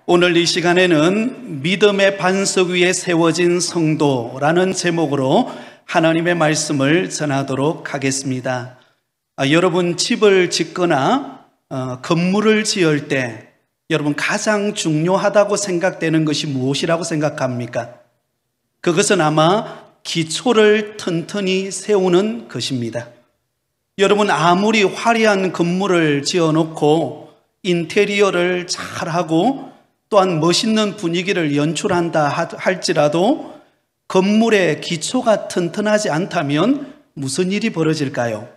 오늘 이 시간에는 믿음의 반석 위에 세워진 성도라는 제목으로 하나님의 말씀을 전하도록 하겠습니다. 여러분 집을 짓거나 건물을 지을 때 여러분 가장 중요하다고 생각되는 것이 무엇이라고 생각합니까? 그것은 아마 기초를 튼튼히 세우는 것입니다. 여러분 아무리 화려한 건물을 지어놓고 인테리어를 잘하고 또한 멋있는 분위기를 연출한다 할지라도 건물의 기초가 튼튼하지 않다면 무슨 일이 벌어질까요?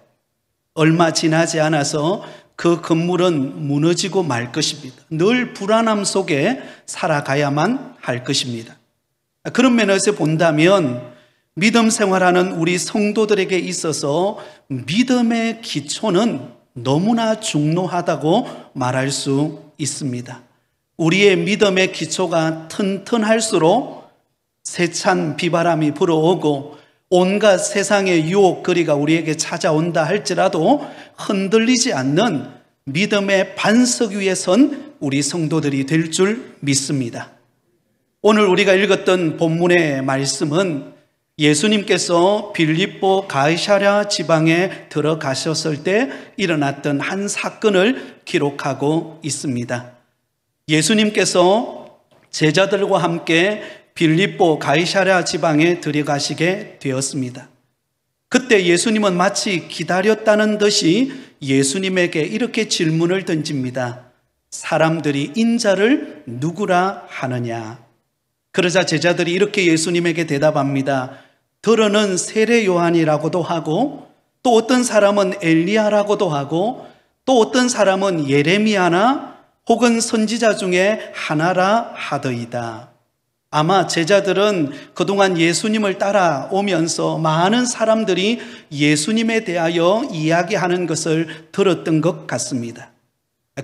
얼마 지나지 않아서 그 건물은 무너지고 말 것입니다. 늘 불안함 속에 살아가야만 할 것입니다. 그런 면에서 본다면 믿음 생활하는 우리 성도들에게 있어서 믿음의 기초는 너무나 중요하다고 말할 수 있습니다. 우리의 믿음의 기초가 튼튼할수록 세찬 비바람이 불어오고 온갖 세상의 유혹거리가 우리에게 찾아온다 할지라도 흔들리지 않는 믿음의 반석 위에 선 우리 성도들이 될 줄 믿습니다. 오늘 우리가 읽었던 본문의 말씀은 예수님께서 빌립보 가이사랴 지방에 들어가셨을 때 일어났던 한 사건을 기록하고 있습니다. 예수님께서 제자들과 함께 빌립보 가이사랴 지방에 들어가시게 되었습니다. 그때 예수님은 마치 기다렸다는 듯이 예수님에게 이렇게 질문을 던집니다. 사람들이 인자를 누구라 하느냐? 그러자 제자들이 이렇게 예수님에게 대답합니다. 들어는 세례 요한이라고도 하고 또 어떤 사람은 엘리야라고도 하고 또 어떤 사람은 예레미야나 혹은 선지자 중에 하나라 하더이다. 아마 제자들은 그동안 예수님을 따라오면서 많은 사람들이 예수님에 대하여 이야기하는 것을 들었던 것 같습니다.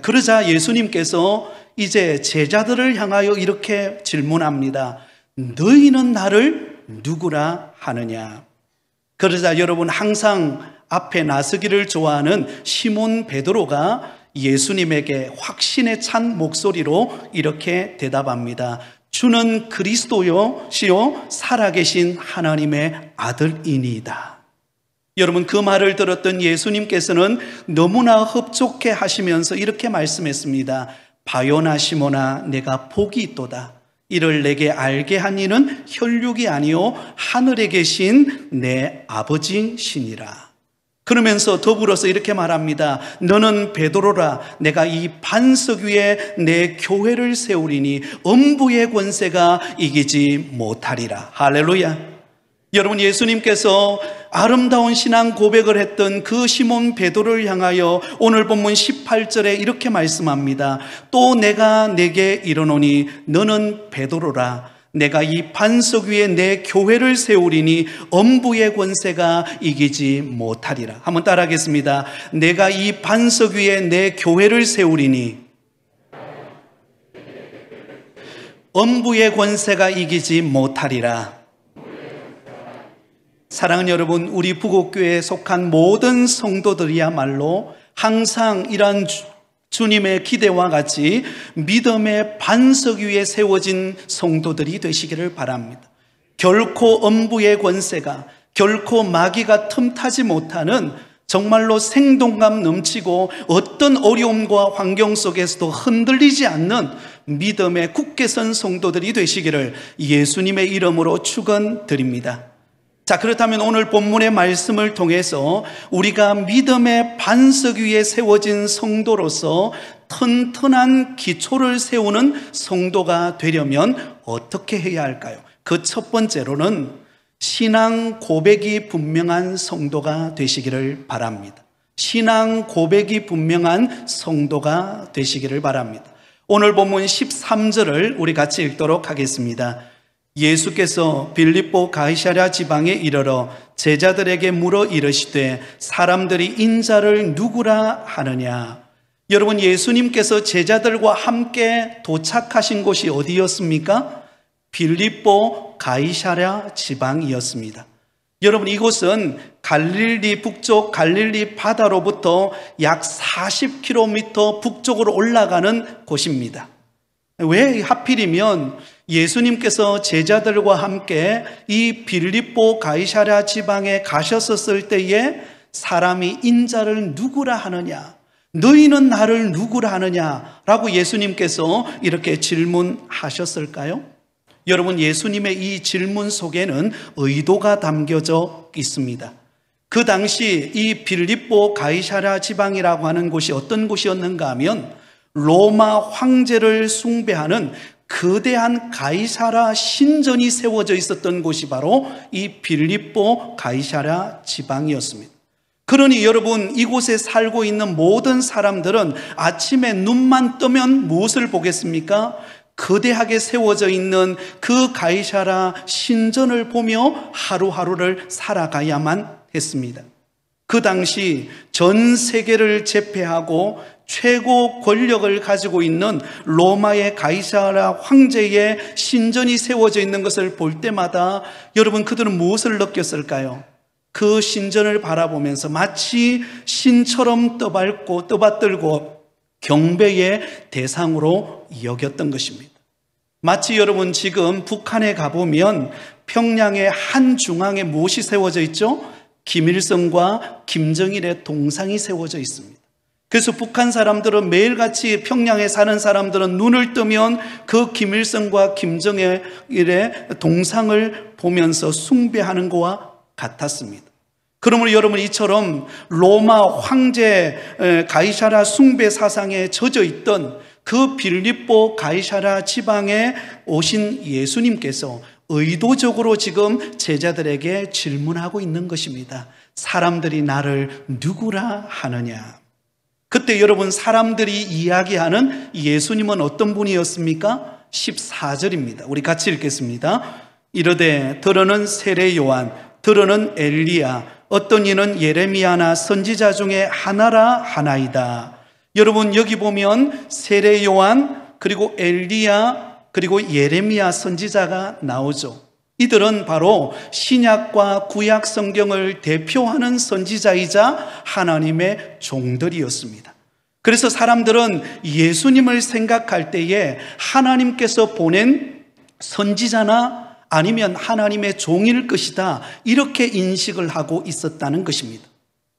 그러자 예수님께서 이제 제자들을 향하여 이렇게 질문합니다. 너희는 나를 누구라 하느냐? 그러자 여러분 항상 앞에 나서기를 좋아하는 시몬 베드로가 예수님에게 확신에 찬 목소리로 이렇게 대답합니다. 주는 그리스도요 시요 살아계신 하나님의 아들이니이다. 여러분 그 말을 들었던 예수님께서는 너무나 흡족해 하시면서 이렇게 말씀했습니다. 바요나 시몬아 내가 복이 있도다. 이를 내게 알게 한 이는 혈육이 아니요 하늘에 계신 내 아버지시니라. 그러면서 더불어서 이렇게 말합니다. 너는 베드로라. 내가 이 반석 위에 내 교회를 세우리니 음부의 권세가 이기지 못하리라. 할렐루야. 여러분 예수님께서 아름다운 신앙 고백을 했던 그 시몬 베드로를 향하여 오늘 본문 18절에 이렇게 말씀합니다. 또 내가 내게 이르노니 너는 베드로라. 내가 이 반석 위에 내 교회를 세우리니 음부의 권세가 이기지 못하리라. 한번 따라하겠습니다. 내가 이 반석 위에 내 교회를 세우리니 음부의 권세가 이기지 못하리라. 사랑하는 여러분, 우리 부곡교회에 속한 모든 성도들이야말로 항상 이러한 주님의 기대와 같이 믿음의 반석 위에 세워진 성도들이 되시기를 바랍니다. 결코 음부의 권세가, 결코 마귀가 틈타지 못하는 정말로 생동감 넘치고 어떤 어려움과 환경 속에서도 흔들리지 않는 믿음의 굳게 선 성도들이 되시기를 예수님의 이름으로 축원드립니다. 자, 그렇다면 오늘 본문의 말씀을 통해서 우리가 믿음의 반석 위에 세워진 성도로서 튼튼한 기초를 세우는 성도가 되려면 어떻게 해야 할까요? 그 첫 번째로는 신앙 고백이 분명한 성도가 되시기를 바랍니다. 신앙 고백이 분명한 성도가 되시기를 바랍니다. 오늘 본문 13절을 우리 같이 읽도록 하겠습니다. 예수께서 빌립보 가이사랴 지방에 이르러 제자들에게 물어 이르시되 사람들이 인자를 누구라 하느냐? 여러분 예수님께서 제자들과 함께 도착하신 곳이 어디였습니까? 빌립보 가이사랴 지방이었습니다. 여러분 이곳은 갈릴리 북쪽 갈릴리 바다로부터 약 40km 북쪽으로 올라가는 곳입니다. 왜 하필이면 예수님께서 제자들과 함께 이 빌립보 가이사랴 지방에 가셨었을 때에 사람이 인자를 누구라 하느냐, 너희는 나를 누구라 하느냐라고 예수님께서 이렇게 질문하셨을까요? 여러분, 예수님의 이 질문 속에는 의도가 담겨져 있습니다. 그 당시 이 빌립보 가이사랴 지방이라고 하는 곳이 어떤 곳이었는가 하면 로마 황제를 숭배하는 거대한 가이사랴 신전이 세워져 있었던 곳이 바로 이 빌립보 가이사랴 지방이었습니다. 그러니 여러분, 이곳에 살고 있는 모든 사람들은 아침에 눈만 뜨면 무엇을 보겠습니까? 거대하게 세워져 있는 그 가이사랴 신전을 보며 하루하루를 살아가야만 했습니다. 그 당시 전 세계를 제패하고 최고 권력을 가지고 있는 로마의 가이사랴 황제의 신전이 세워져 있는 것을 볼 때마다 여러분, 그들은 무엇을 느꼈을까요? 그 신전을 바라보면서 마치 신처럼 떠받들고 경배의 대상으로 여겼던 것입니다. 마치 여러분, 지금 북한에 가보면 평양의 한중앙에 무엇이 세워져 있죠? 김일성과 김정일의 동상이 세워져 있습니다. 그래서 북한 사람들은 매일같이, 평양에 사는 사람들은 눈을 뜨면 그 김일성과 김정일의 동상을 보면서 숭배하는 것과 같았습니다. 그러므로 여러분, 이처럼 로마 황제 가이사랴 숭배 사상에 젖어 있던 그 빌립보 가이사랴 지방에 오신 예수님께서 의도적으로 지금 제자들에게 질문하고 있는 것입니다. 사람들이 나를 누구라 하느냐? 그때 여러분, 사람들이 이야기하는 예수님은 어떤 분이었습니까? 14절입니다. 우리 같이 읽겠습니다. 이르되 들어는 세례 요한, 들어는 엘리야, 어떤 이는 예레미야나 선지자 중에 하나라 하나이다. 여러분, 여기 보면 세례 요한, 그리고 엘리야, 그리고 예레미야 선지자가 나오죠. 이들은 바로 신약과 구약 성경을 대표하는 선지자이자 하나님의 종들이었습니다. 그래서 사람들은 예수님을 생각할 때에 하나님께서 보낸 선지자나 아니면 하나님의 종일 것이다, 이렇게 인식을 하고 있었다는 것입니다.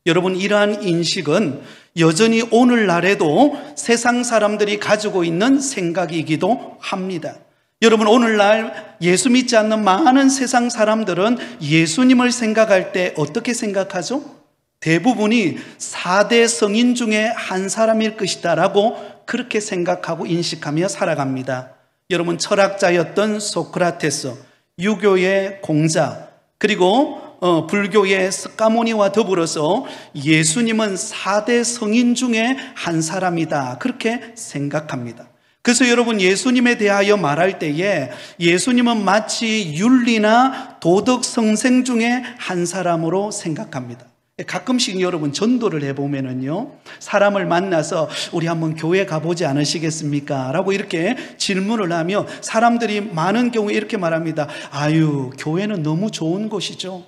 여러분, 이러한 인식은 여전히 오늘날에도 세상 사람들이 가지고 있는 생각이기도 합니다. 여러분, 오늘날 예수 믿지 않는 많은 세상 사람들은 예수님을 생각할 때 어떻게 생각하죠? 대부분이 4대 성인 중에 한 사람일 것이다 라고 그렇게 생각하고 인식하며 살아갑니다. 여러분, 철학자였던 소크라테스, 유교의 공자, 그리고 불교의 스가모니와 더불어서 예수님은 4대 성인 중에 한 사람이다, 그렇게 생각합니다. 그래서 여러분, 예수님에 대하여 말할 때에 예수님은 마치 윤리나 도덕 성생 중에 한 사람으로 생각합니다. 가끔씩 여러분, 전도를 해보면은요, 사람을 만나서 우리 한번 교회 가보지 않으시겠습니까? 라고 이렇게 질문을 하며 사람들이 많은 경우에 이렇게 말합니다. 아유, 교회는 너무 좋은 곳이죠.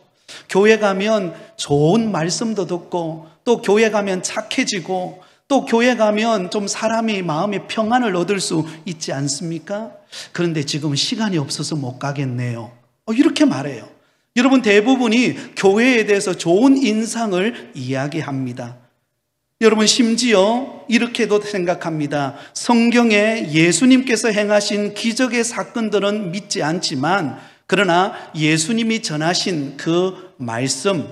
교회 가면 좋은 말씀도 듣고, 또 교회 가면 착해지고, 또 교회 가면 좀 사람이 마음의 평안을 얻을 수 있지 않습니까? 그런데 지금 시간이 없어서 못 가겠네요. 이렇게 말해요. 여러분, 대부분이 교회에 대해서 좋은 인상을 이야기합니다. 여러분, 심지어 이렇게도 생각합니다. 성경에 예수님께서 행하신 기적의 사건들은 믿지 않지만, 그러나 예수님이 전하신 그 말씀,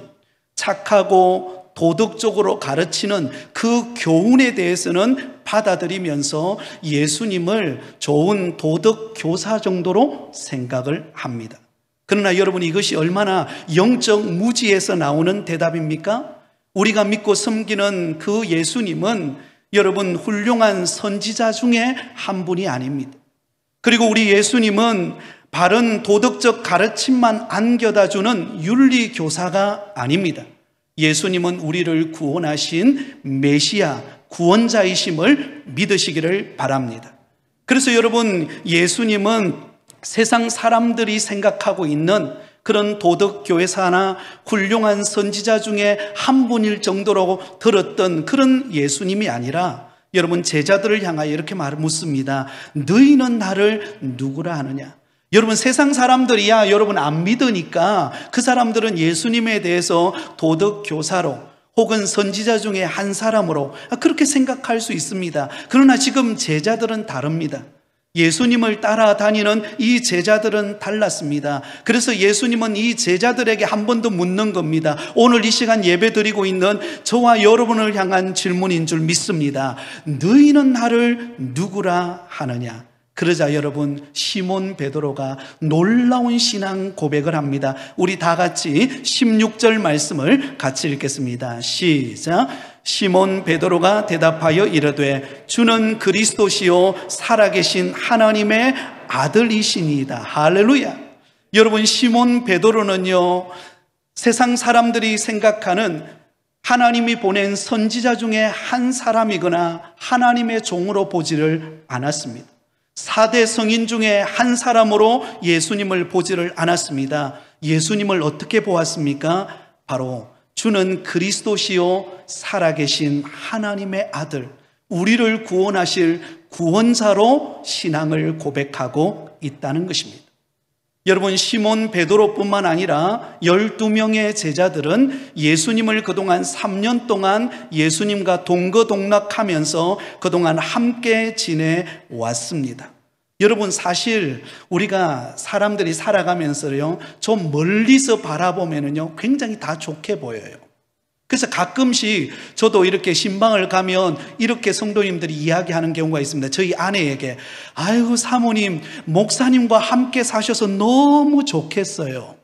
착하고 도덕적으로 가르치는 그 교훈에 대해서는 받아들이면서 예수님을 좋은 도덕 교사 정도로 생각을 합니다. 그러나 여러분, 이것이 얼마나 영적 무지에서 나오는 대답입니까? 우리가 믿고 섬기는 그 예수님은 여러분, 훌륭한 선지자 중에 한 분이 아닙니다. 그리고 우리 예수님은 바른 도덕적 가르침만 안겨다주는 윤리교사가 아닙니다. 예수님은 우리를 구원하신 메시아, 구원자이심을 믿으시기를 바랍니다. 그래서 여러분, 예수님은 세상 사람들이 생각하고 있는 그런 도덕교회사나 훌륭한 선지자 중에 한 분일 정도로 들었던 그런 예수님이 아니라 여러분, 제자들을 향하여 이렇게 묻습니다. 너희는 나를 누구라 하느냐? 여러분, 세상 사람들이야 여러분 안 믿으니까 그 사람들은 예수님에 대해서 도덕 교사로 혹은 선지자 중에 한 사람으로 그렇게 생각할 수 있습니다. 그러나 지금 제자들은 다릅니다. 예수님을 따라다니는 이 제자들은 달랐습니다. 그래서 예수님은 이 제자들에게 한 번 더 묻는 겁니다. 오늘 이 시간 예배 드리고 있는 저와 여러분을 향한 질문인 줄 믿습니다. 너희는 나를 누구라 하느냐? 그러자 여러분, 시몬 베드로가 놀라운 신앙 고백을 합니다. 우리 다 같이 16절 말씀을 같이 읽겠습니다. 시작. 시몬 베드로가 대답하여 이르되 주는 그리스도시요 살아계신 하나님의 아들이시니이다. 할렐루야. 여러분, 시몬 베드로는요, 세상 사람들이 생각하는 하나님이 보낸 선지자 중에 한 사람이거나 하나님의 종으로 보지를 않았습니다. 4대 성인 중에 한 사람으로 예수님을 보지를 않았습니다. 예수님을 어떻게 보았습니까? 바로 주는 그리스도시요 살아계신 하나님의 아들, 우리를 구원하실 구원자로 신앙을 고백하고 있다는 것입니다. 여러분, 시몬 베드로뿐만 아니라 12명의 제자들은 예수님을 그동안 3년 동안 예수님과 동거동락하면서 그동안 함께 지내왔습니다. 여러분, 사실 우리가 사람들이 살아가면서요, 좀 멀리서 바라보면요 굉장히 다 좋게 보여요. 그래서 가끔씩 저도 이렇게 신방을 가면 이렇게 성도님들이 이야기하는 경우가 있습니다. 저희 아내에게, 아이고 사모님, 목사님과 함께 사셔서 너무 좋겠어요.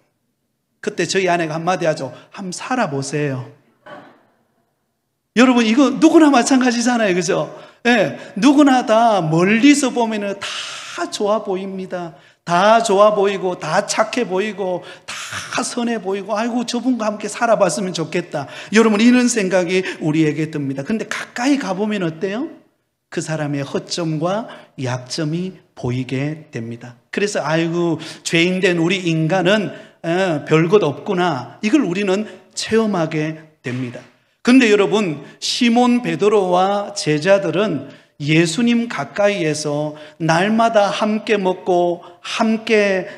그때 저희 아내가 한마디 하죠. 한번 살아보세요. 여러분, 이거 누구나 마찬가지잖아요. 그죠? 네, 누구나 다 멀리서 보면 다 좋아 보입니다. 다 좋아 보이고 다 착해 보이고 다 선해 보이고, 아이고 저분과 함께 살아봤으면 좋겠다. 여러분, 이런 생각이 우리에게 듭니다. 그런데 가까이 가보면 어때요? 그 사람의 허점과 약점이 보이게 됩니다. 그래서 아이고 죄인된 우리 인간은 별것 없구나, 이걸 우리는 체험하게 됩니다. 그런데 여러분, 시몬 베드로와 제자들은 예수님 가까이에서 날마다 함께 먹고 함께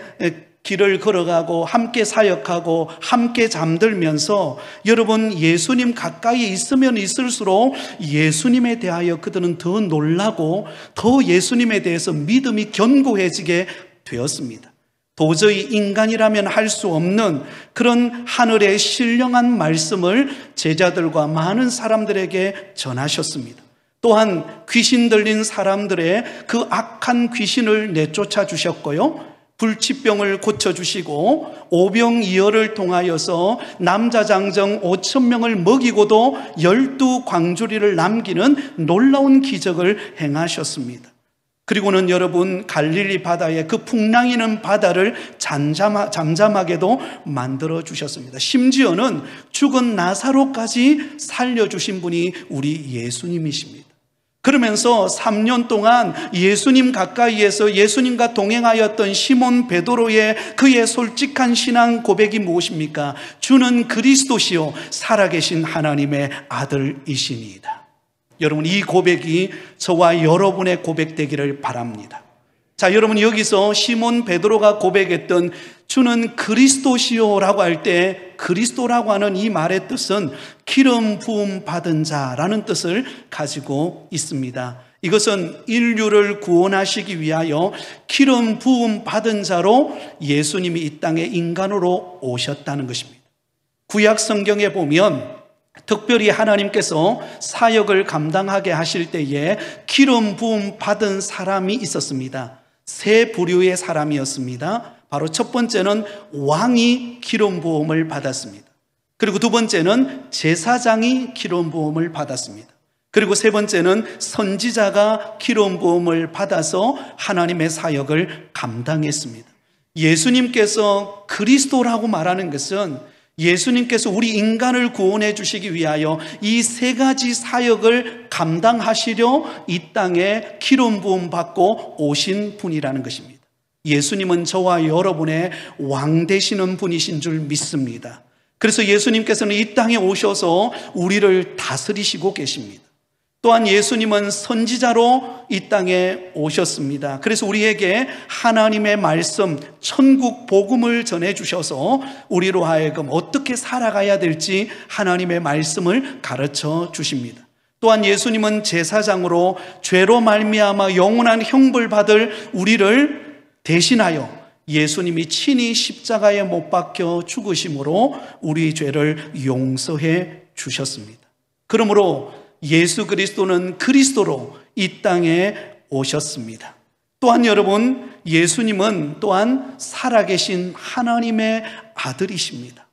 길을 걸어가고 함께 사역하고 함께 잠들면서, 여러분, 예수님 가까이 있으면 있을수록 예수님에 대하여 그들은 더 놀라고 더 예수님에 대해서 믿음이 견고해지게 되었습니다. 도저히 인간이라면 할 수 없는 그런 하늘의 신령한 말씀을 제자들과 많은 사람들에게 전하셨습니다. 또한 귀신 들린 사람들의 그 악한 귀신을 내쫓아 주셨고요, 불치병을 고쳐주시고 오병이어를 통하여서 남자장정 5,000명을 먹이고도 12광주리를 남기는 놀라운 기적을 행하셨습니다. 그리고는 여러분, 갈릴리 바다에 그 풍랑이는 바다를 잠잠하게도 만들어 주셨습니다. 심지어는 죽은 나사로까지 살려주신 분이 우리 예수님이십니다. 그러면서 3년 동안 예수님 가까이에서 예수님과 동행하였던 시몬 베드로의 그의 솔직한 신앙 고백이 무엇입니까? 주는 그리스도시요 살아계신 하나님의 아들이시니이다. 여러분, 이 고백이 저와 여러분의 고백되기를 바랍니다. 자, 여러분, 여기서 시몬 베드로가 고백했던 주는 그리스도시요라고 할 때, 그리스도라고 하는 이 말의 뜻은 기름 부음 받은 자라는 뜻을 가지고 있습니다. 이것은 인류를 구원하시기 위하여 기름 부음 받은 자로 예수님이 이 땅에 인간으로 오셨다는 것입니다. 구약 성경에 보면 특별히 하나님께서 사역을 감당하게 하실 때에 기름 부음 받은 사람이 있었습니다. 세 부류의 사람이었습니다. 바로 첫 번째는 왕이 기름 부음을 받았습니다. 그리고 두 번째는 제사장이 기름 부음을 받았습니다. 그리고 세 번째는 선지자가 기름 부음을 받아서 하나님의 사역을 감당했습니다. 예수님께서 그리스도라고 말하는 것은 예수님께서 우리 인간을 구원해 주시기 위하여 이 세 가지 사역을 감당하시려 이 땅에 기름 부음 받고 오신 분이라는 것입니다. 예수님은 저와 여러분의 왕 되시는 분이신 줄 믿습니다. 그래서 예수님께서는 이 땅에 오셔서 우리를 다스리시고 계십니다. 또한 예수님은 선지자로 이 땅에 오셨습니다. 그래서 우리에게 하나님의 말씀, 천국 복음을 전해주셔서 우리로 하여금 어떻게 살아가야 될지 하나님의 말씀을 가르쳐 주십니다. 또한 예수님은 제사장으로 죄로 말미암아 영원한 형벌 받을 우리를 대신하여 예수님이 친히 십자가에 못 박혀 죽으심으로 우리 죄를 용서해 주셨습니다. 그러므로 예수 그리스도는 그리스도로 이 땅에 오셨습니다. 또한 여러분, 예수님은 또한 살아계신 하나님의 아들이십니다.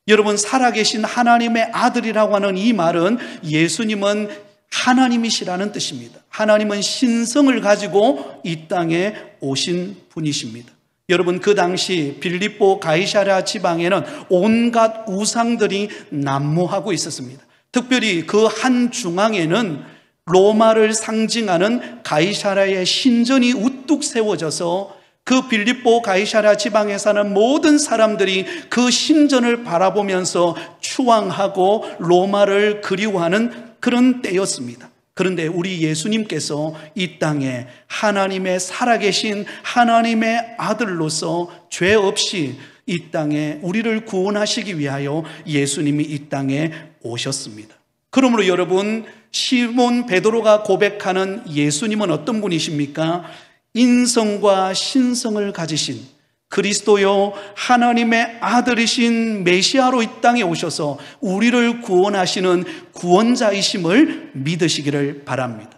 여러분, 살아계신 하나님의 아들이라고 하는 이 말은 예수님은 하나님이시라는 뜻입니다. 하나님은 신성을 가지고 이 땅에 오신 분이십니다. 여러분, 그 당시 빌립보 가이사랴 지방에는 온갖 우상들이 난무하고 있었습니다. 특별히 그 한 중앙에는 로마를 상징하는 가이사랴의 신전이 우뚝 세워져서 그 빌립보 가이사랴 지방에 사는 모든 사람들이 그 신전을 바라보면서 추앙하고 로마를 그리워하는 그런 때였습니다. 그런데 우리 예수님께서 이 땅에 하나님의 살아계신 하나님의 아들로서 죄 없이 이 땅에 우리를 구원하시기 위하여 예수님이 이 땅에 오셨습니다. 그러므로 여러분, 시몬 베드로가 고백하는 예수님은 어떤 분이십니까? 인성과 신성을 가지신 그리스도요 하나님의 아들이신 메시아로 이 땅에 오셔서 우리를 구원하시는 구원자이심을 믿으시기를 바랍니다.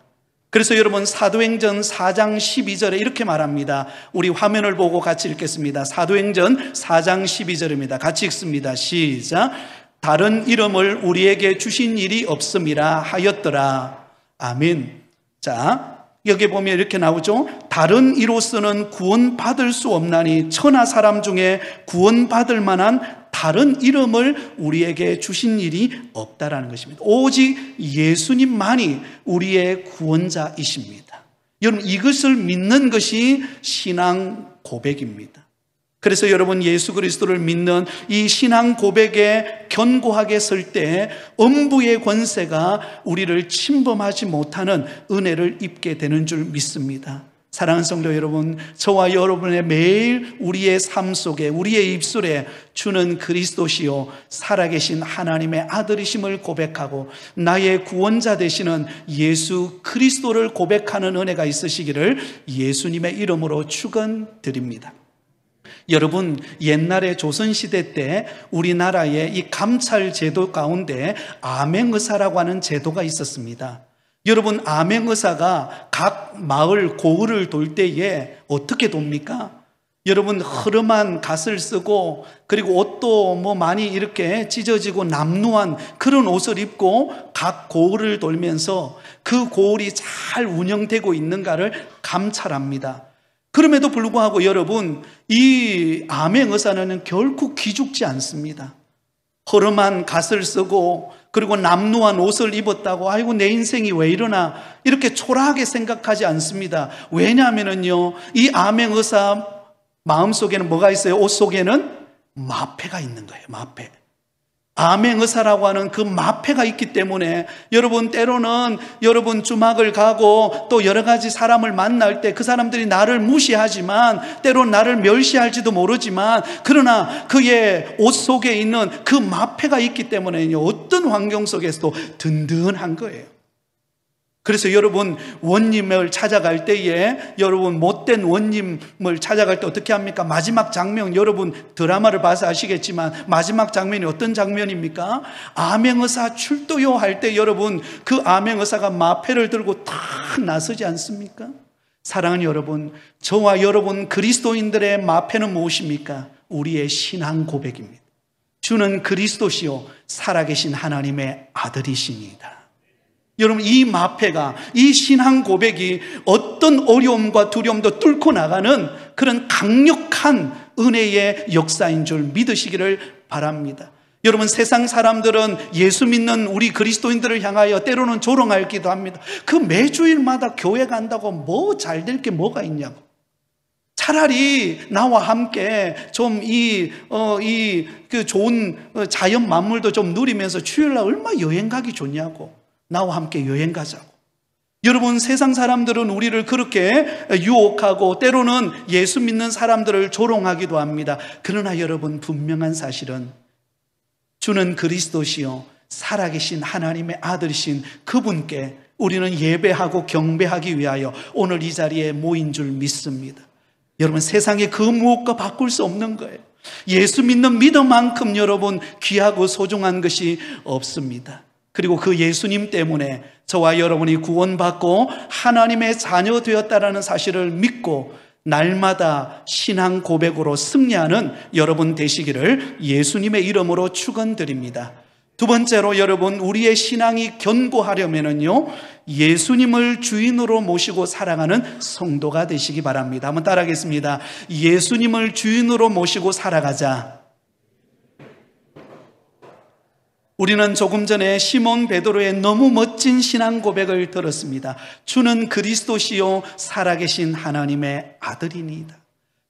그래서 여러분, 사도행전 4장 12절에 이렇게 말합니다. 우리 화면을 보고 같이 읽겠습니다. 사도행전 4장 12절입니다. 같이 읽습니다. 시작. 다른 이름을 우리에게 주신 일이 없음이라 하였더라. 아멘. 자, 여기 보면 이렇게 나오죠. 다른 이로서는 구원받을 수 없나니 천하 사람 중에 구원받을 만한 다른 이름을 우리에게 주신 일이 없다라는 것입니다. 오직 예수님만이 우리의 구원자이십니다. 여러분, 이것을 믿는 것이 신앙 고백입니다. 그래서 여러분, 예수 그리스도를 믿는 이 신앙 고백에 견고하게 설 때 음부의 권세가 우리를 침범하지 못하는 은혜를 입게 되는 줄 믿습니다. 사랑하는 성도 여러분, 저와 여러분의 매일 우리의 삶 속에, 우리의 입술에 주는 그리스도시요 살아계신 하나님의 아들이심을 고백하고 나의 구원자 되시는 예수 그리스도를 고백하는 은혜가 있으시기를 예수님의 이름으로 축원드립니다. 여러분, 옛날에 조선시대 때 우리나라의 이 감찰 제도 가운데 암행의사라고 하는 제도가 있었습니다. 여러분, 암행의사가 각 마을 고을을 돌 때에 어떻게 돕니까? 여러분, 흐름한 갓을 쓰고 그리고 옷도 많이 이렇게 찢어지고 남루한 그런 옷을 입고 각 고을을 돌면서 그 고을이 잘 운영되고 있는가를 감찰합니다. 그럼에도 불구하고 여러분, 이 암행의사는 결코 기죽지 않습니다. 허름한 갓을 쓰고 그리고 남루한 옷을 입었다고 아이고 내 인생이 왜 이러나 이렇게 초라하게 생각하지 않습니다. 왜냐하면요, 이 암행의사 마음속에는 뭐가 있어요? 옷 속에는 마패가 있는 거예요. 마패. 암행의사라고 하는 그 마패가 있기 때문에 여러분, 때로는 여러분 주막을 가고 또 여러 가지 사람을 만날 때 그 사람들이 나를 무시하지만 때로는 나를 멸시할지도 모르지만 그러나 그의 옷 속에 있는 그 마패가 있기 때문에 어떤 환경 속에서도 든든한 거예요. 그래서 여러분, 원님을 찾아갈 때에 여러분 못된 원님을 찾아갈 때 어떻게 합니까? 마지막 장면, 여러분 드라마를 봐서 아시겠지만 마지막 장면이 어떤 장면입니까? 암행의사 출도요 할 때 여러분, 그 암행의사가 마패를 들고 탁 나서지 않습니까? 사랑하는 여러분, 저와 여러분 그리스도인들의 마패는 무엇입니까? 우리의 신앙 고백입니다. 주는 그리스도시요 살아계신 하나님의 아들이십니다. 여러분, 이 마패가, 이 신앙 고백이 어떤 어려움과 두려움도 뚫고 나가는 그런 강력한 은혜의 역사인 줄 믿으시기를 바랍니다. 여러분, 세상 사람들은 예수 믿는 우리 그리스도인들을 향하여 때로는 조롱하기도 합니다. 그 매주일마다 교회 간다고 뭐 잘 될 게 뭐가 있냐고. 차라리 나와 함께 좀 그 좋은 자연 만물도 좀 누리면서 주일날 얼마나 여행 가기 좋냐고. 나와 함께 여행 가자고. 여러분, 세상 사람들은 우리를 그렇게 유혹하고 때로는 예수 믿는 사람들을 조롱하기도 합니다. 그러나 여러분, 분명한 사실은 주는 그리스도시요 살아계신 하나님의 아들이신 그분께 우리는 예배하고 경배하기 위하여 오늘 이 자리에 모인 줄 믿습니다. 여러분, 세상에 그 무엇과 바꿀 수 없는 거예요. 예수 믿는 믿음만큼 여러분 귀하고 소중한 것이 없습니다. 그리고 그 예수님 때문에 저와 여러분이 구원받고 하나님의 자녀 되었다라는 사실을 믿고 날마다 신앙 고백으로 승리하는 여러분 되시기를 예수님의 이름으로 축원드립니다. 두 번째로 여러분, 우리의 신앙이 견고하려면은요, 예수님을 주인으로 모시고 살아가는 성도가 되시기 바랍니다. 한번 따라하겠습니다. 예수님을 주인으로 모시고 살아가자. 우리는 조금 전에 시몬 베드로의 너무 멋진 신앙 고백을 들었습니다. 주는 그리스도시요 살아계신 하나님의 아들이니이다.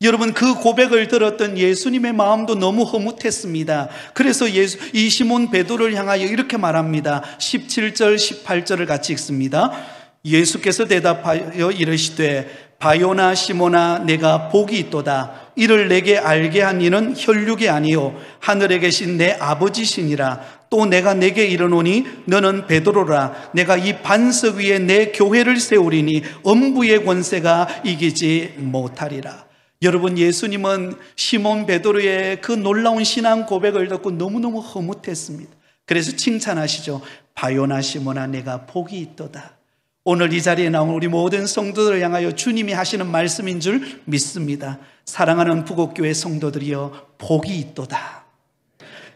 여러분, 그 고백을 들었던 예수님의 마음도 너무 흐뭇했습니다. 그래서 이 시몬 베드로를 향하여 이렇게 말합니다. 17절 18절을 같이 읽습니다. 예수께서 대답하여 이르시되 바요나 시몬아 내가 복이 있도다. 이를 내게 알게 한 이는 혈육이 아니요 하늘에 계신 내 아버지시니라. 또 내가 내게 이르노니 너는 베드로라. 내가 이 반석 위에 내 교회를 세우리니 엄부의 권세가 이기지 못하리라. 여러분, 예수님은 시몬 베드로의 그 놀라운 신앙 고백을 듣고 너무너무 흐뭇했습니다. 그래서 칭찬하시죠. 바요나 시몬아 내가 복이 있도다. 오늘 이 자리에 나온 우리 모든 성도들을 향하여 주님이 하시는 말씀인 줄 믿습니다. 사랑하는 부곡교회 성도들이여 복이 있도다.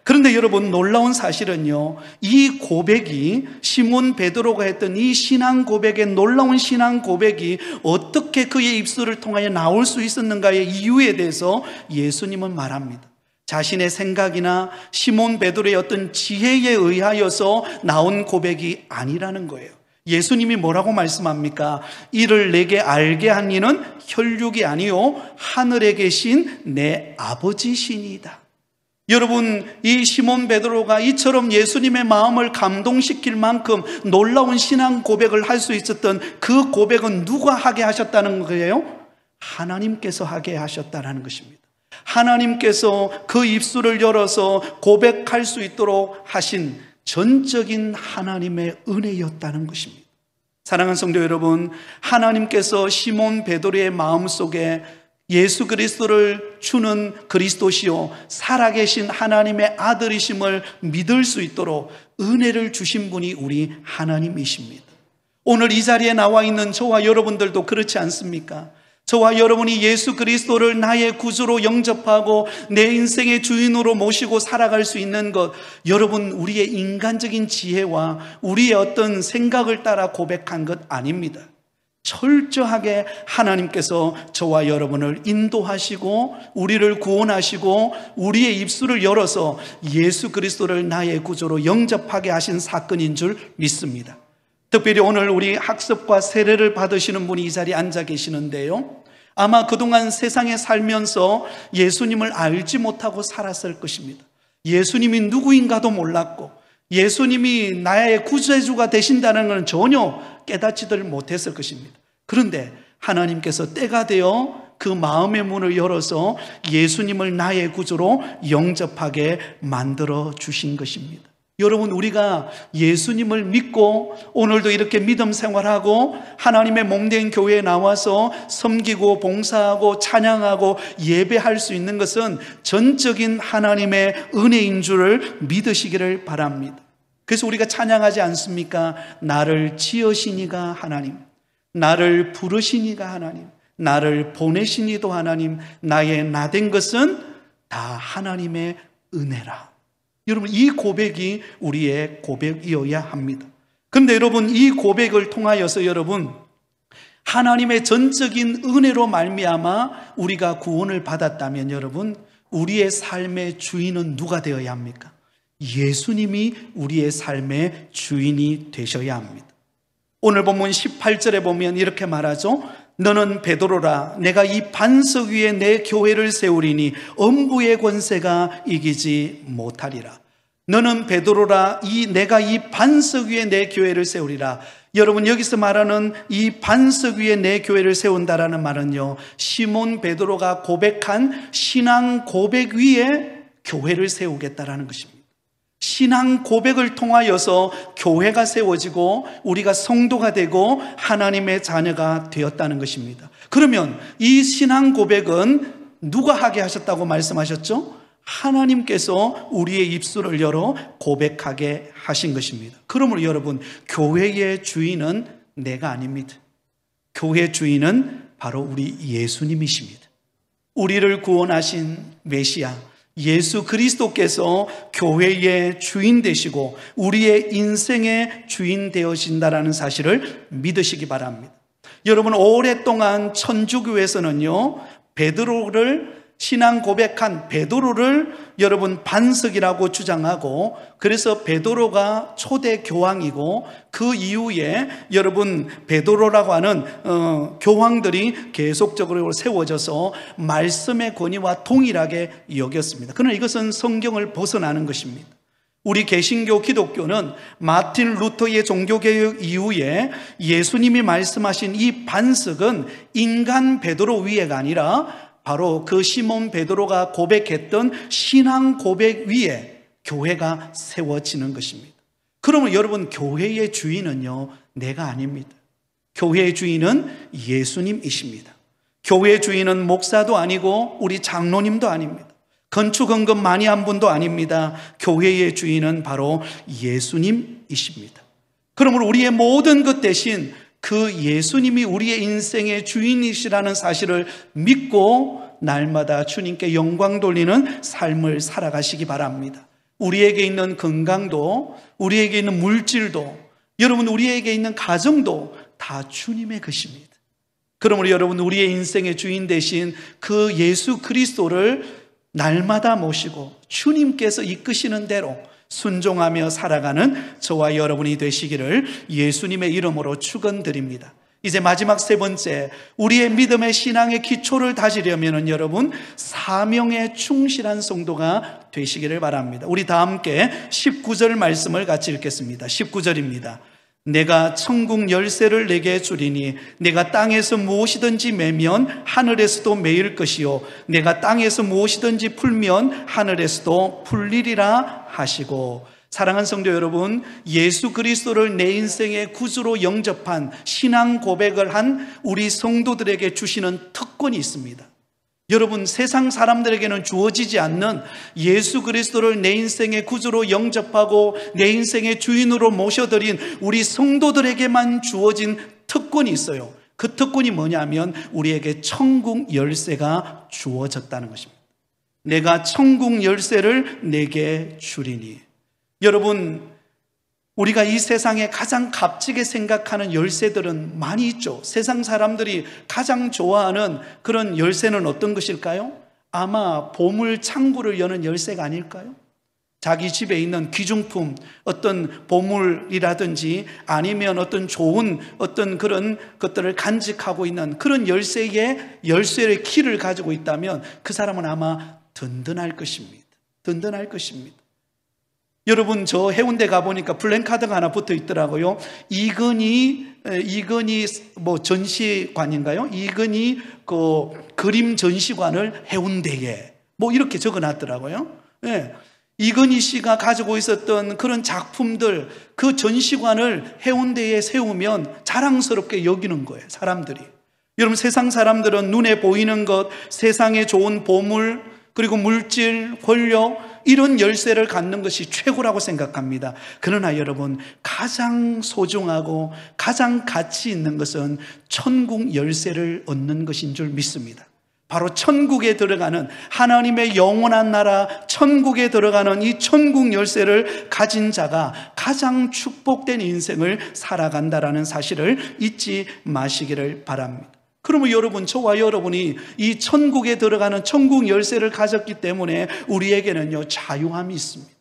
그런데 여러분, 놀라운 사실은요, 이 고백이 시몬 베드로가 했던 이 신앙 고백의 놀라운 신앙 고백이 어떻게 그의 입술을 통하여 나올 수 있었는가의 이유에 대해서 예수님은 말합니다. 자신의 생각이나 시몬 베드로의 어떤 지혜에 의하여서 나온 고백이 아니라는 거예요. 예수님이 뭐라고 말씀합니까? 이를 내게 알게 한 이는 혈육이 아니요 하늘에 계신 내 아버지시니이다. 여러분, 이 시몬 베드로가 이처럼 예수님의 마음을 감동시킬 만큼 놀라운 신앙 고백을 할 수 있었던 그 고백은 누가 하게 하셨다는 거예요? 하나님께서 하게 하셨다는 것입니다. 하나님께서 그 입술을 열어서 고백할 수 있도록 하신 전적인 하나님의 은혜였다는 것입니다. 사랑하는 성도 여러분, 하나님께서 시몬 베드로의 마음속에 예수 그리스도를 주는 그리스도시요 살아계신 하나님의 아들이심을 믿을 수 있도록 은혜를 주신 분이 우리 하나님이십니다. 오늘 이 자리에 나와 있는 저와 여러분들도 그렇지 않습니까? 저와 여러분이 예수 그리스도를 나의 구주로 영접하고 내 인생의 주인으로 모시고 살아갈 수 있는 것, 여러분, 우리의 인간적인 지혜와 우리의 어떤 생각을 따라 고백한 것 아닙니다. 철저하게 하나님께서 저와 여러분을 인도하시고 우리를 구원하시고 우리의 입술을 열어서 예수 그리스도를 나의 구주로 영접하게 하신 사건인 줄 믿습니다. 특별히 오늘 우리 학습과 세례를 받으시는 분이 이 자리에 앉아 계시는데요, 아마 그동안 세상에 살면서 예수님을 알지 못하고 살았을 것입니다. 예수님이 누구인가도 몰랐고 예수님이 나의 구세주가 되신다는 것은 전혀 깨닫지들 못했을 것입니다. 그런데 하나님께서 때가 되어 그 마음의 문을 열어서 예수님을 나의 구주로 영접하게 만들어 주신 것입니다. 여러분, 우리가 예수님을 믿고 오늘도 이렇게 믿음 생활하고 하나님의 몸된 교회에 나와서 섬기고 봉사하고 찬양하고 예배할 수 있는 것은 전적인 하나님의 은혜인 줄을 믿으시기를 바랍니다. 그래서 우리가 찬양하지 않습니까? 나를 지으시니가 하나님, 나를 부르시니가 하나님, 나를 보내시니도 하나님, 나의 나된 것은 다 하나님의 은혜라. 여러분, 이 고백이 우리의 고백이어야 합니다. 그런데 여러분, 이 고백을 통하여서 여러분 하나님의 전적인 은혜로 말미암아 우리가 구원을 받았다면 여러분, 우리의 삶의 주인은 누가 되어야 합니까? 예수님이 우리의 삶의 주인이 되셔야 합니다. 오늘 본문 18절에 보면 이렇게 말하죠. 너는 베드로라. 내가 이 반석 위에 내 교회를 세우리니 엄부의 권세가 이기지 못하리라. 너는 베드로라. 내가 이 반석 위에 내 교회를 세우리라. 여러분, 여기서 말하는 이 반석 위에 내 교회를 세운다라는 말은요, 시몬 베드로가 고백한 신앙 고백 위에 교회를 세우겠다라는 것입니다. 신앙 고백을 통하여서 교회가 세워지고 우리가 성도가 되고 하나님의 자녀가 되었다는 것입니다. 그러면 이 신앙 고백은 누가 하게 하셨다고 말씀하셨죠? 하나님께서 우리의 입술을 열어 고백하게 하신 것입니다. 그러므로 여러분, 교회의 주인은 내가 아닙니다. 교회의 주인은 바로 우리 예수님이십니다. 우리를 구원하신 메시아 예수 그리스도께서 교회의 주인 되시고 우리의 인생의 주인 되어진다라는 사실을 믿으시기 바랍니다. 여러분, 오랫동안 천주교에서는요, 베드로를 신앙 고백한 베드로를 여러분 반석이라고 주장하고, 그래서 베드로가 초대 교황이고 그 이후에 여러분 베드로라고 하는 교황들이 계속적으로 세워져서 말씀의 권위와 동일하게 여겼습니다. 그러나 이것은 성경을 벗어나는 것입니다. 우리 개신교 기독교는 마틴 루터의 종교개혁 이후에 예수님이 말씀하신 이 반석은 인간 베드로 위에가 아니라 바로 그 시몬 베드로가 고백했던 신앙 고백 위에 교회가 세워지는 것입니다. 그러면 여러분, 교회의 주인은요, 내가 아닙니다. 교회의 주인은 예수님이십니다. 교회의 주인은 목사도 아니고 우리 장로님도 아닙니다. 건축 헌금 많이 한 분도 아닙니다. 교회의 주인은 바로 예수님이십니다. 그러므로 우리의 모든 것 대신 그 예수님이 우리의 인생의 주인이시라는 사실을 믿고 날마다 주님께 영광 돌리는 삶을 살아가시기 바랍니다. 우리에게 있는 건강도, 우리에게 있는 물질도, 여러분 우리에게 있는 가정도 다 주님의 것입니다. 그러므로 여러분, 우리의 인생의 주인 되신 그 예수 그리스도를 날마다 모시고 주님께서 이끄시는 대로 순종하며 살아가는 저와 여러분이 되시기를 예수님의 이름으로 축원드립니다. 이제 마지막 세 번째, 우리의 믿음의 신앙의 기초를 다지려면 여러분 사명에 충실한 성도가 되시기를 바랍니다. 우리 다 함께 19절 말씀을 같이 읽겠습니다. 19절입니다. 내가 천국 열쇠를 내게 주리니 내가 땅에서 무엇이든지 매면 하늘에서도 매일 것이요 내가 땅에서 무엇이든지 풀면 하늘에서도 풀리리라 하시고. 사랑하는 성도 여러분, 예수 그리스도를 내 인생의 구주로 영접한 신앙 고백을 한 우리 성도들에게 주시는 특권이 있습니다. 여러분, 세상 사람들에게는 주어지지 않는 예수 그리스도를 내 인생의 구주로 영접하고 내 인생의 주인으로 모셔드린 우리 성도들에게만 주어진 특권이 있어요. 그 특권이 뭐냐면 우리에게 천국 열쇠가 주어졌다는 것입니다. 내가 천국 열쇠를 내게 주리니. 여러분, 우리가 이 세상에 가장 값지게 생각하는 열쇠들은 많이 있죠. 세상 사람들이 가장 좋아하는 그런 열쇠는 어떤 것일까요? 아마 보물 창고를 여는 열쇠가 아닐까요? 자기 집에 있는 귀중품, 어떤 보물이라든지 아니면 어떤 좋은 어떤 그런 것들을 간직하고 있는 그런 열쇠의 키를 가지고 있다면 그 사람은 아마 든든할 것입니다. 든든할 것입니다. 여러분, 저 해운대 가보니까 플랜카드가 하나 붙어 있더라고요. 이건희 뭐 전시관인가요? 이건희 그 그림 전시관을 해운대에 뭐 이렇게 적어 놨더라고요. 네. 이건희 씨가 가지고 있었던 그런 작품들, 그 전시관을 해운대에 세우면 자랑스럽게 여기는 거예요, 사람들이. 여러분, 세상 사람들은 눈에 보이는 것, 세상에 좋은 보물, 그리고 물질, 권력, 이런 열쇠를 갖는 것이 최고라고 생각합니다. 그러나 여러분, 가장 소중하고 가장 가치 있는 것은 천국 열쇠를 얻는 것인 줄 믿습니다. 바로 천국에 들어가는, 하나님의 영원한 나라 천국에 들어가는 이 천국 열쇠를 가진 자가 가장 축복된 인생을 살아간다라는 사실을 잊지 마시기를 바랍니다. 그러면 여러분, 저와 여러분이 이 천국에 들어가는 천국 열쇠를 가졌기 때문에 우리에게는요, 자유함이 있습니다.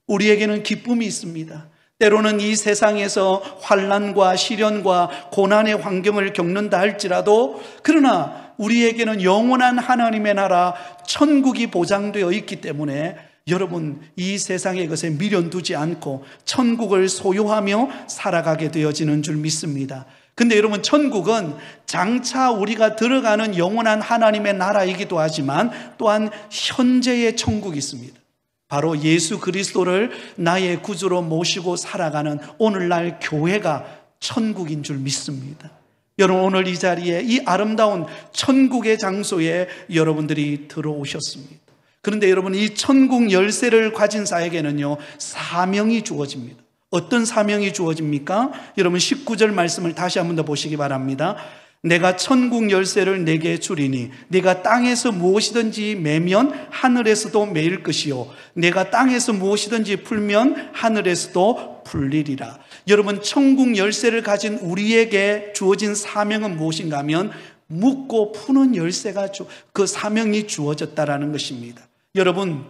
우리에게는 기쁨이 있습니다. 때로는 이 세상에서 환난과 시련과 고난의 환경을 겪는다 할지라도, 그러나 우리에게는 영원한 하나님의 나라 천국이 보장되어 있기 때문에 여러분 이 세상의 것에 미련 두지 않고 천국을 소유하며 살아가게 되어지는 줄 믿습니다. 근데 여러분 천국은 장차 우리가 들어가는 영원한 하나님의 나라이기도 하지만 또한 현재의 천국이 있습니다. 바로 예수 그리스도를 나의 구주로 모시고 살아가는 오늘날 교회가 천국인 줄 믿습니다. 여러분 오늘 이 자리에 이 아름다운 천국의 장소에 여러분들이 들어오셨습니다. 그런데 여러분 이 천국 열쇠를 가진 자에게는요 사명이 주어집니다. 어떤 사명이 주어집니까? 여러분 19절 말씀을 다시 한번 더 보시기 바랍니다. 내가 천국 열쇠를 내게 주리니 내가 땅에서 무엇이든지 매면 하늘에서도 매일 것이요 내가 땅에서 무엇이든지 풀면 하늘에서도 풀리리라. 여러분 천국 열쇠를 가진 우리에게 주어진 사명은 무엇인가 하면 묻고 푸는 열쇠가 그 사명이 주어졌다라는 것입니다. 여러분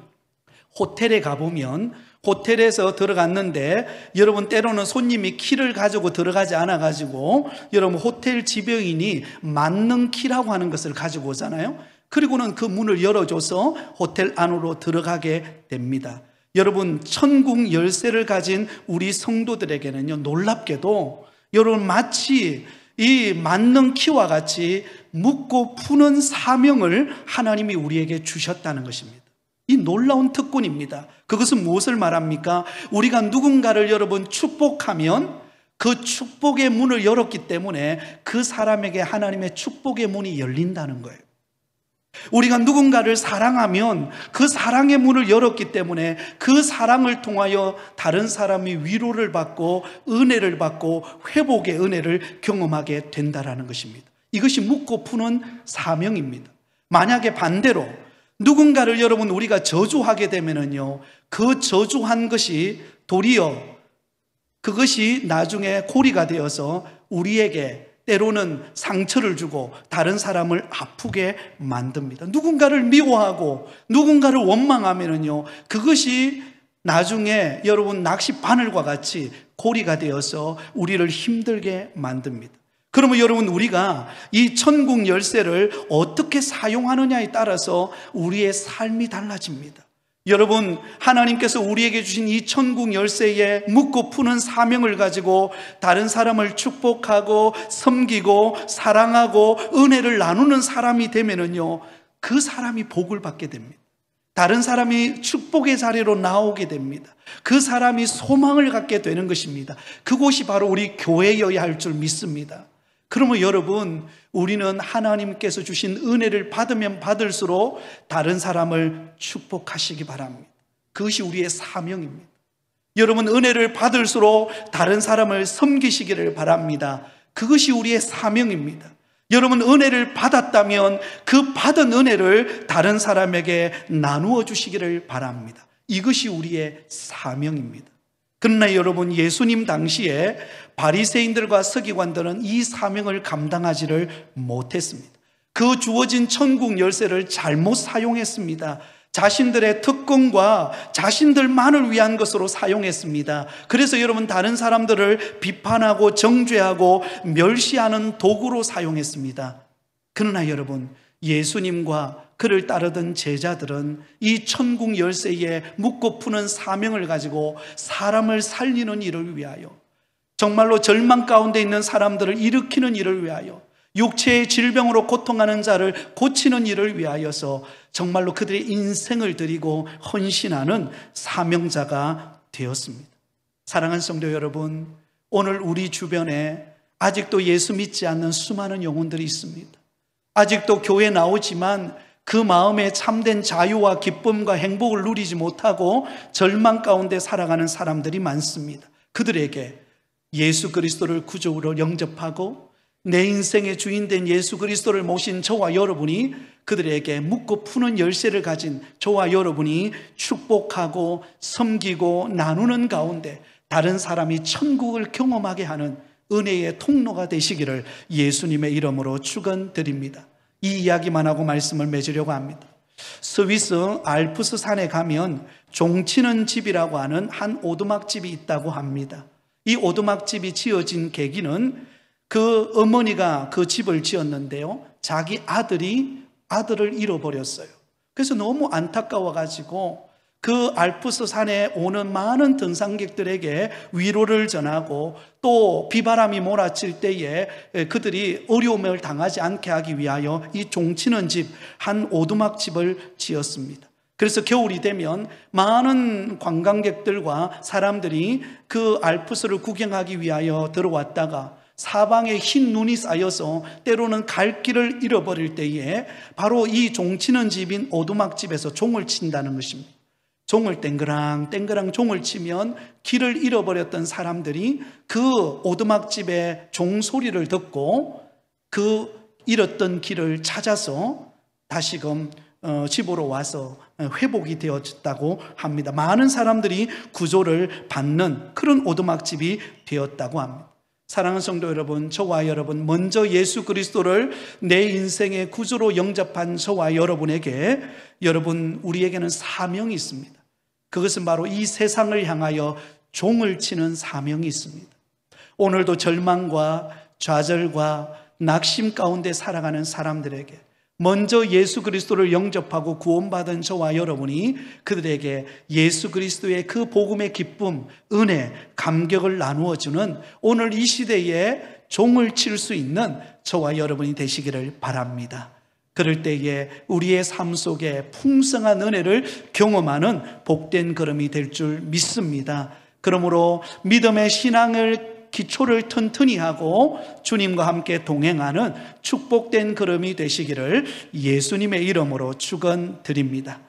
호텔에 가보면 호텔에서 들어갔는데 여러분 때로는 손님이 키를 가지고 들어가지 않아가지고 여러분 호텔 지배인이 만능 키라고 하는 것을 가지고 오잖아요. 그리고는 그 문을 열어줘서 호텔 안으로 들어가게 됩니다. 여러분 천국 열쇠를 가진 우리 성도들에게는요 놀랍게도 여러분 마치 이 만능 키와 같이 묻고 푸는 사명을 하나님이 우리에게 주셨다는 것입니다. 이 놀라운 특권입니다. 그것은 무엇을 말합니까? 우리가 누군가를 여러분 축복하면 그 축복의 문을 열었기 때문에 그 사람에게 하나님의 축복의 문이 열린다는 거예요. 우리가 누군가를 사랑하면 그 사랑의 문을 열었기 때문에 그 사랑을 통하여 다른 사람이 위로를 받고 은혜를 받고 회복의 은혜를 경험하게 된다는 것입니다. 이것이 묻고 푸는 사명입니다. 만약에 반대로 누군가를 여러분 우리가 저주하게 되면은요 그 저주한 것이 도리어 그것이 나중에 고리가 되어서 우리에게 때로는 상처를 주고 다른 사람을 아프게 만듭니다. 누군가를 미워하고 누군가를 원망하면은요 그것이 나중에 여러분 낚시 바늘과 같이 고리가 되어서 우리를 힘들게 만듭니다. 그러면 여러분 우리가 이 천국 열쇠를 어떻게 사용하느냐에 따라서 우리의 삶이 달라집니다. 여러분 하나님께서 우리에게 주신 이 천국 열쇠에 묻고 푸는 사명을 가지고 다른 사람을 축복하고 섬기고 사랑하고 은혜를 나누는 사람이 되면은요 그 사람이 복을 받게 됩니다. 다른 사람이 축복의 자리로 나오게 됩니다. 그 사람이 소망을 갖게 되는 것입니다. 그곳이 바로 우리 교회여야 할 줄 믿습니다. 그러면 여러분 우리는 하나님께서 주신 은혜를 받으면 받을수록 다른 사람을 축복하시기 바랍니다. 그것이 우리의 사명입니다. 여러분 은혜를 받을수록 다른 사람을 섬기시기를 바랍니다. 그것이 우리의 사명입니다. 여러분 은혜를 받았다면 그 받은 은혜를 다른 사람에게 나누어 주시기를 바랍니다. 이것이 우리의 사명입니다. 그러나 여러분 예수님 당시에 바리새인들과 서기관들은 이 사명을 감당하지를 못했습니다. 그 주어진 천국 열쇠를 잘못 사용했습니다. 자신들의 특권과 자신들만을 위한 것으로 사용했습니다. 그래서 여러분 다른 사람들을 비판하고 정죄하고 멸시하는 도구로 사용했습니다. 그러나 여러분 예수님과 그를 따르던 제자들은 이 천국 열쇠에 묻고 푸는 사명을 가지고 사람을 살리는 일을 위하여 정말로 절망 가운데 있는 사람들을 일으키는 일을 위하여 육체의 질병으로 고통하는 자를 고치는 일을 위하여서 정말로 그들의 인생을 드리고 헌신하는 사명자가 되었습니다. 사랑하는 성도 여러분, 오늘 우리 주변에 아직도 예수 믿지 않는 수많은 영혼들이 있습니다. 아직도 교회에 나오지만 그 마음에 참된 자유와 기쁨과 행복을 누리지 못하고 절망 가운데 살아가는 사람들이 많습니다. 그들에게 예수 그리스도를 구주로 영접하고 내 인생의 주인된 예수 그리스도를 모신 저와 여러분이 그들에게 묻고 푸는 열쇠를 가진 저와 여러분이 축복하고 섬기고 나누는 가운데 다른 사람이 천국을 경험하게 하는 은혜의 통로가 되시기를 예수님의 이름으로 축원드립니다. 이 이야기만 하고 말씀을 맺으려고 합니다. 스위스 알프스 산에 가면 종치는 집이라고 하는 한 오두막집이 있다고 합니다. 이 오두막집이 지어진 계기는 그 어머니가 그 집을 지었는데요, 자기 아들을 잃어버렸어요. 그래서 너무 안타까워가지고 그 알프스 산에 오는 많은 등산객들에게 위로를 전하고 또 비바람이 몰아칠 때에 그들이 어려움을 당하지 않게 하기 위하여 이 종치는 집, 한 오두막집을 지었습니다. 그래서 겨울이 되면 많은 관광객들과 사람들이 그 알프스를 구경하기 위하여 들어왔다가 사방에 흰 눈이 쌓여서 때로는 갈 길을 잃어버릴 때에 바로 이 종치는 집인 오두막집에서 종을 친다는 것입니다. 종을 땡그랑 종을 치면 길을 잃어버렸던 사람들이 그 오두막집의 종소리를 듣고 그 잃었던 길을 찾아서 다시금 집으로 와서 회복이 되었다고 합니다. 많은 사람들이 구조를 받는 그런 오두막집이 되었다고 합니다. 사랑하는 성도 여러분, 저와 여러분, 먼저 예수 그리스도를 내 인생의 구주로 영접한 저와 여러분에게 우리에게는 사명이 있습니다. 그것은 바로 이 세상을 향하여 종을 치는 사명이 있습니다. 오늘도 절망과 좌절과 낙심 가운데 살아가는 사람들에게 먼저 예수 그리스도를 영접하고 구원받은 저와 여러분이 그들에게 예수 그리스도의 그 복음의 기쁨, 은혜, 감격을 나누어주는 오늘 이 시대에 종을 칠 수 있는 저와 여러분이 되시기를 바랍니다. 그럴 때에 우리의 삶 속에 풍성한 은혜를 경험하는 복된 걸음이 될 줄 믿습니다. 그러므로 믿음의 신앙을 기초를 튼튼히 하고 주님과 함께 동행하는 축복된 걸음이 되시기를 예수님의 이름으로 축원드립니다.